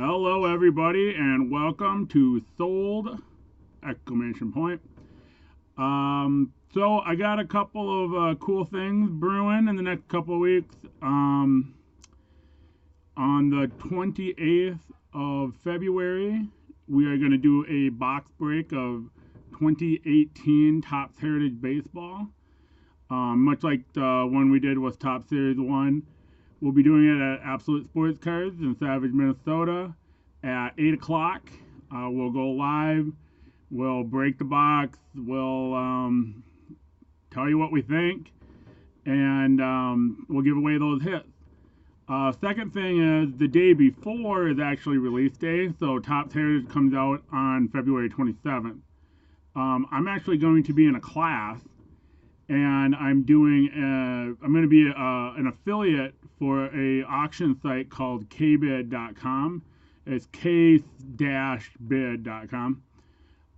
Hello everybody and welcome to Sold! Exclamation point. So I got a couple of cool things brewing in the next couple of weeks. On the 28th of February, we are going to do a box break of 2018 Topps Heritage Baseball. Much like the one we did with Topps Series 1. We'll be doing it at Absolute Sports Cards in Savage, Minnesota at 8 o'clock. We'll go live. We'll break the box. We'll tell you what we think. And we'll give away those hits. Second thing is the day before is actually release day. So Topps Heritage comes out on February 27th. I'm actually going to be in a class. And I'm doing I'm going to be an affiliate for a auction site called kbid.com. It's k-bid.com.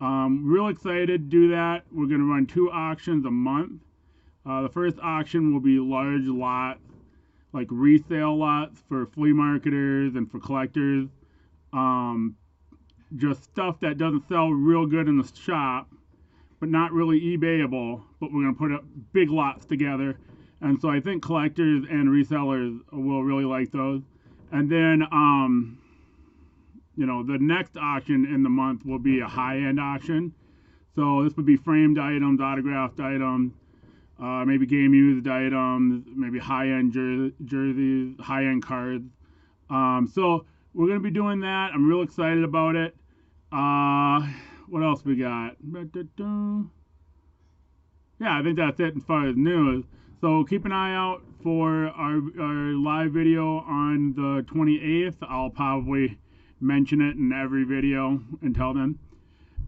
Real excited to do that. We're going to run 2 auctions a month. The first auction will be large lots, like resale lots for flea marketers and for collectors. Just stuff that doesn't sell real good in the shop, but not really eBayable, but we're going to put up big lots together. And so I think collectors and resellers will really like those. And then, the next auction in the month will be a high-end auction. So this would be framed items, autographed items, maybe game-used items, maybe high-end jerseys, high-end cards. So we're going to be doing that. I'm real excited about it. What else we got? Yeah, I think that's it as far as news. So keep an eye out for our live video on the 28th. I'll probably mention it in every video until then.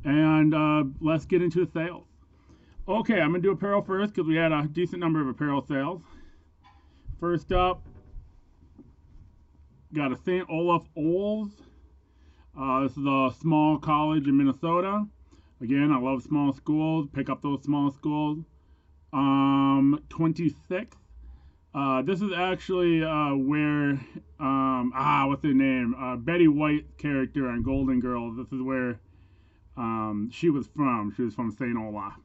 And let's get into the sales. Okay, I'm going to do apparel first because we had a decent number of apparel sales. First up, got a St. Olaf Oles. This is a small college in Minnesota. Again, I love small schools. Pick up those small schools. 26th. This is actually where what's her name? Betty White's character on Golden Girls. This is where she was from. She was from St. Olaf.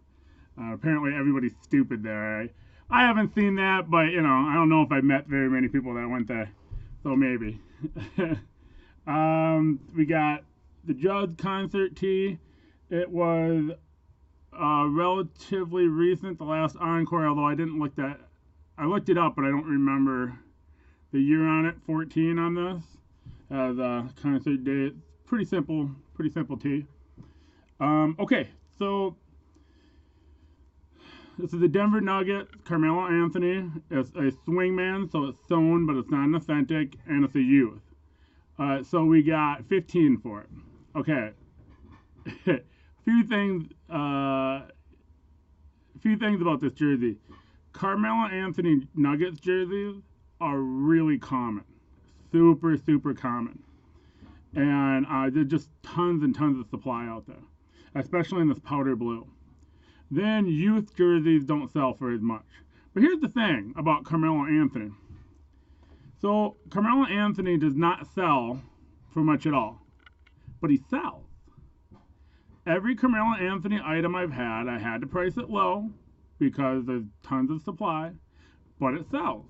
Apparently everybody's stupid there. I haven't seen that, but I don't know if I've met very many people that went there. So maybe. We got the Judds concert tee. It was relatively recent, the last encore, although I didn't look that. I looked it up, but I don't remember the year on it. 14 on this as a concert date. Pretty simple tee. Okay, so this is the Denver Nuggets, Carmelo Anthony. It's a swingman, so it's sewn, but it's not an authentic, and it's a youth. So we got 15 for it. Okay. Few things about this jersey. Carmelo Anthony Nuggets jerseys are really common. Super common. And there's just tons and tons of supply out there. Especially in this powder blue. Then youth jerseys don't sell for as much. But here's the thing about Carmelo Anthony. So, Carmelo Anthony does not sell for much at all. But he sells. Every Carmelo Anthony item I've had, I had to price it low because there's tons of supply, but it sells.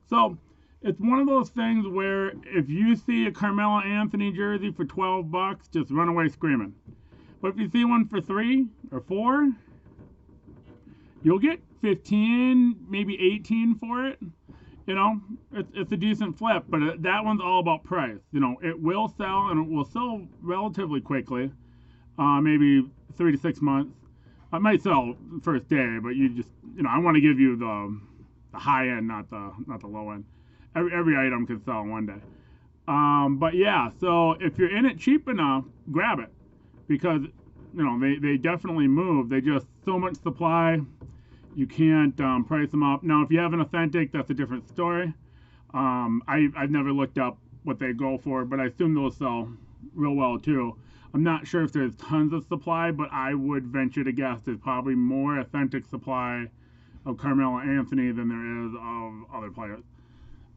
So, it's one of those things where if you see a Carmelo Anthony jersey for $12, just run away screaming. But if you see one for 3 or 4, you'll get 15, maybe 18 for it. It's a decent flip, but that one's all about price. It will sell, and it will sell relatively quickly, maybe 3 to 6 months. It might sell the first day, but you just, I want to give you the high end, not the low end. Every item can sell in one day. But yeah, so if you're in it cheap enough, grab it, because they definitely move. They just so much supply. You can't price them up. Now, if you have an authentic, that's a different story. I've never looked up what they go for, but I assume those sell real well too. I'm not sure if there's tons of supply, but I would venture to guess there's probably more authentic supply of Carmelo Anthony than there is of other players.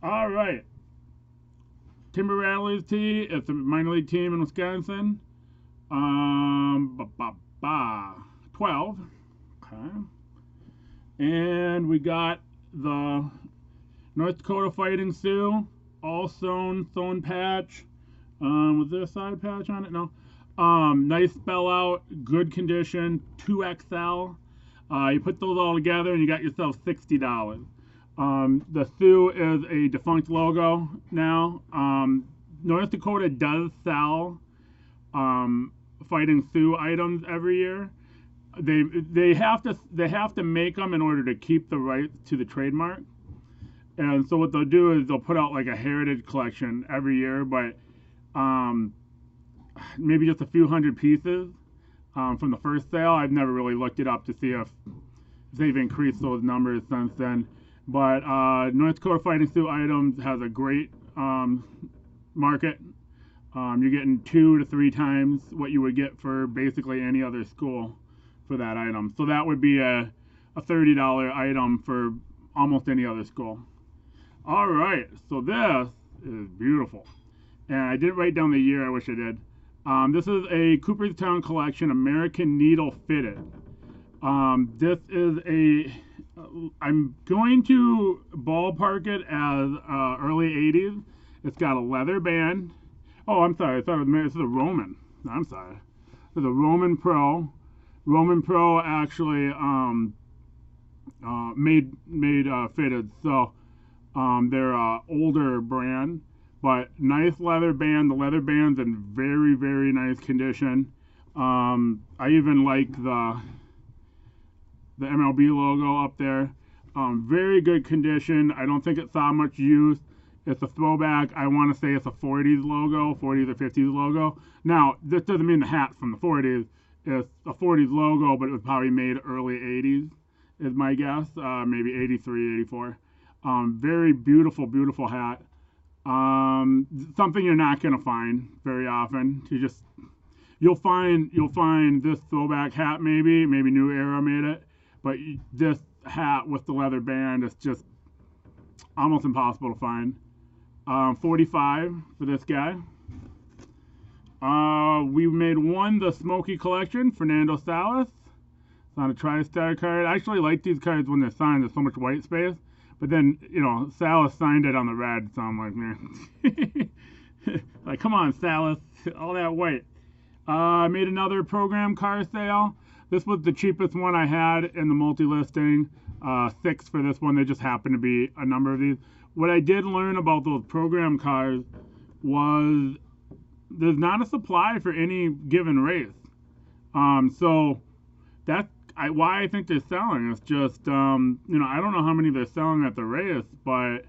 All right. Timber Rattlers Tee. It's a minor league team in Wisconsin. 12. Okay. And we got the North Dakota Fighting Sioux, all sewn patch. Was there a side patch on it? No. Nice spell out, good condition, 2XL. You put those all together and you got yourself $60. The Sioux is a defunct logo now. North Dakota does sell Fighting Sioux items every year. They have to make them in order to keep the rights to the trademark. And so what they'll do is they'll put out like a heritage collection every year, but maybe just a few hundred pieces from the first sale. I've never really looked it up to see if they've increased those numbers since then. But North Dakota Fighting Sioux items has a great market. You're getting 2 to 3 times what you would get for basically any other school for that item. So that would be a $30 item for almost any other school. All right, so this is beautiful. And I didn't write down the year, I wish I did. This is a Cooperstown Collection American Needle Fitted. This is I'm going to ballpark it as early 80s. It's got a leather band. Oh, I'm sorry, I thought this is a Roman. I'm sorry. This is a Roman Pro. Roman Pro actually made fitted, so they're an older brand, but nice leather band. The leather band's in very, very nice condition. I even like the MLB logo up there. Very good condition. I don't think it saw much use. It's a throwback. I want to say it's a 40s logo, 40s or 50s logo. Now, this doesn't mean the hat's from the 40s. It's a 40s logo, but it was probably made early 80s, is my guess. Maybe 83, 84. Very beautiful, beautiful hat. Something you're not going to find very often. You'll find this throwback hat maybe New Era made it, but this hat with the leather band is just almost impossible to find. 45 for this guy. We made one, the Smoky Collection, Fernando Salas. It's on a TriStar card. I actually like these cards when they're signed. There's so much white space. But then, Salas signed it on the red, so I'm like, man. Like, come on, Salas. All that white. I made another program car sale. This was the cheapest one I had in the multi-listing. 6 for this one. There just happened to be a number of these. What I did learn about those program cars was there's not a supply for any given race. So that's why I think they're selling. It's just, I don't know how many they're selling at the race, but,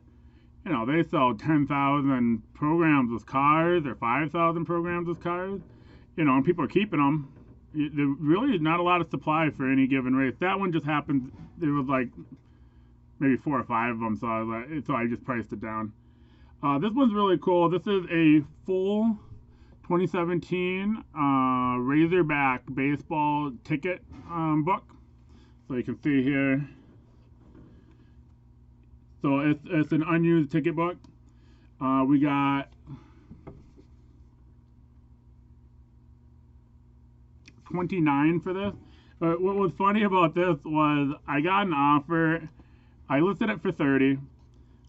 they sell 10,000 programs with cars or 5,000 programs with cars, and people are keeping them. There really is not a lot of supply for any given race. That one just happened, there was like maybe 4 or 5 of them, so I just priced it down. This one's really cool. This is a full 2017 Razorback baseball ticket book. So you can see here. So it's an unused ticket book. We got $29 for this. What was funny about this was I got an offer. I listed it for $30.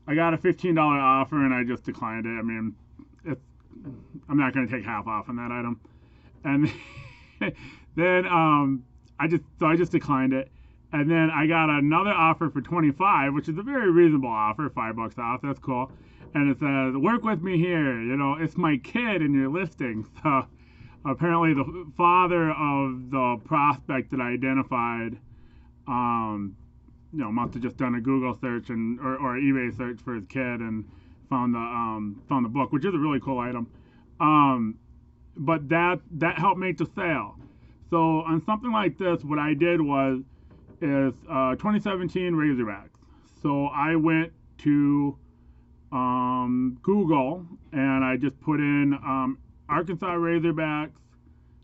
I got a $15 offer and I just declined it. I mean, I'm not going to take half off on that item. And then I just declined it. And then I got another offer for $25, which is a very reasonable offer, $5 off. That's cool. And it says, work with me here. It's my kid in your listing. So apparently the father of the prospect that I identified, must have just done a Google search or eBay search for his kid and found the book, which is a really cool item. But that helped make the sale. So on something like this, what I did is 2017 Razorbacks. So I went to Google and I just put in Arkansas Razorbacks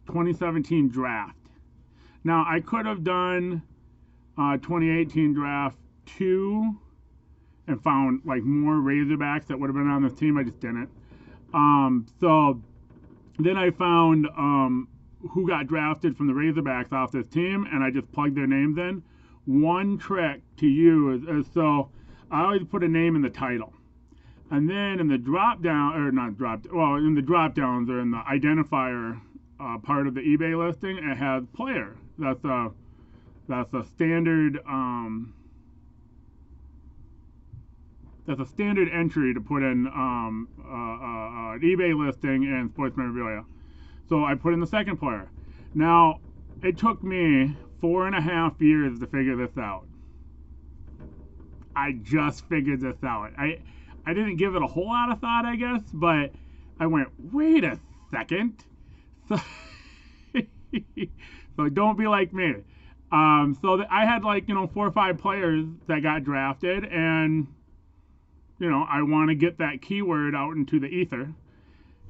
2017 draft. Now I could have done 2018 draft 2 and found like more Razorbacks that would have been on this team. I just didn't. So then I found who got drafted from the Razorbacks off this team, and I just plugged their names in. One trick to use is so I always put a name in the title. And then in the drop down, or not drop, well, in the drop downs or in the identifier part of the eBay listing, it has player. That's a standard entry to put in an eBay listing and sports memorabilia. So I put in the second player. Now it took me 4.5 years to figure this out. I just figured this out. I didn't give it a whole lot of thought, I guess, but I went, wait a second. So, so don't be like me. So I had 4 or 5 players that got drafted, and I want to get that keyword out into the ether.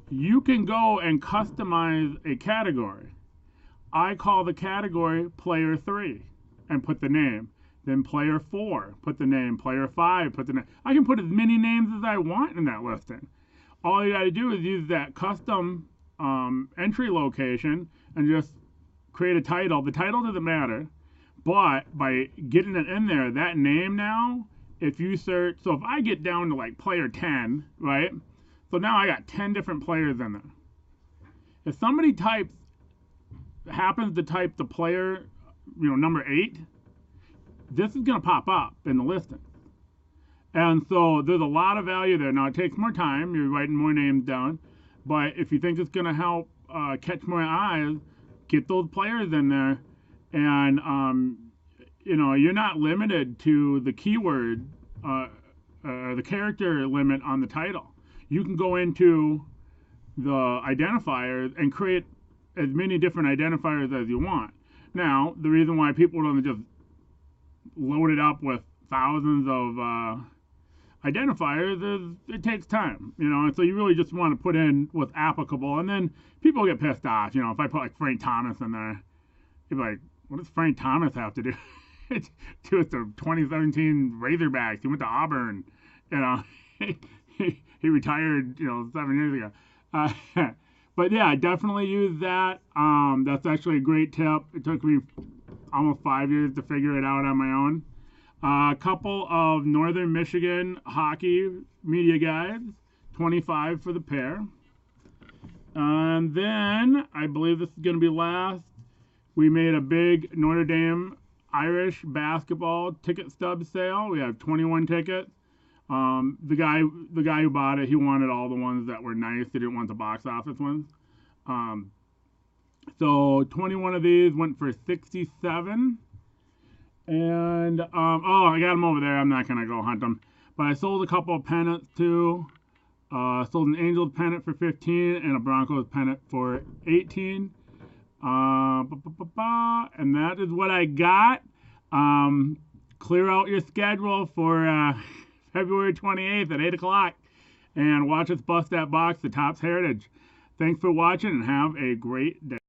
You can go and customize a category. I call the category player 3 and put the name. Then player 4, put the name. Player 5, put the name. I can put as many names as I want in that listing. All you got to do is use that custom entry location and just create a title. The title doesn't matter, but by getting it in there, that name now, if you search, so if I get down to player 10, right? So now I got 10 different players in there. If somebody happens to type the player, number 8, this is going to pop up in the listing. And so there's a lot of value there. Now, it takes more time. You're writing more names down. But if you think it's going to help catch more eyes, get those players in there. And, you're not limited to the keyword, the character limit on the title. You can go into the identifiers and create as many different identifiers as you want. Now, the reason why people don't just load it up with thousands of identifiers is it takes time, and so you really just want to put in what's applicable, and then people get pissed off, if I put Frank Thomas in there, you'd be like, what does Frank Thomas have to do with the 2017 Razorbacks? He went to Auburn, he retired, 7 years ago. But yeah, definitely use that. That's actually a great tip. It took me almost 5 years to figure it out on my own. A couple of Northern Michigan hockey media guides, $25 for the pair. And then, I believe this is going to be last, we made a big Notre Dame Irish basketball ticket stub sale. We have 21 tickets. The guy who bought it, he wanted all the ones that were nice. He didn't want the box office ones. So 21 of these went for $67. And, I got them over there. I'm not going to go hunt them. But I sold a couple of pennants too. Sold an Angels pennant for $15 and a Broncos pennant for $18. And that is what I got. Clear out your schedule for February 28th at 8 o'clock. And watch us bust that box, the Topps Heritage. Thanks for watching and have a great day.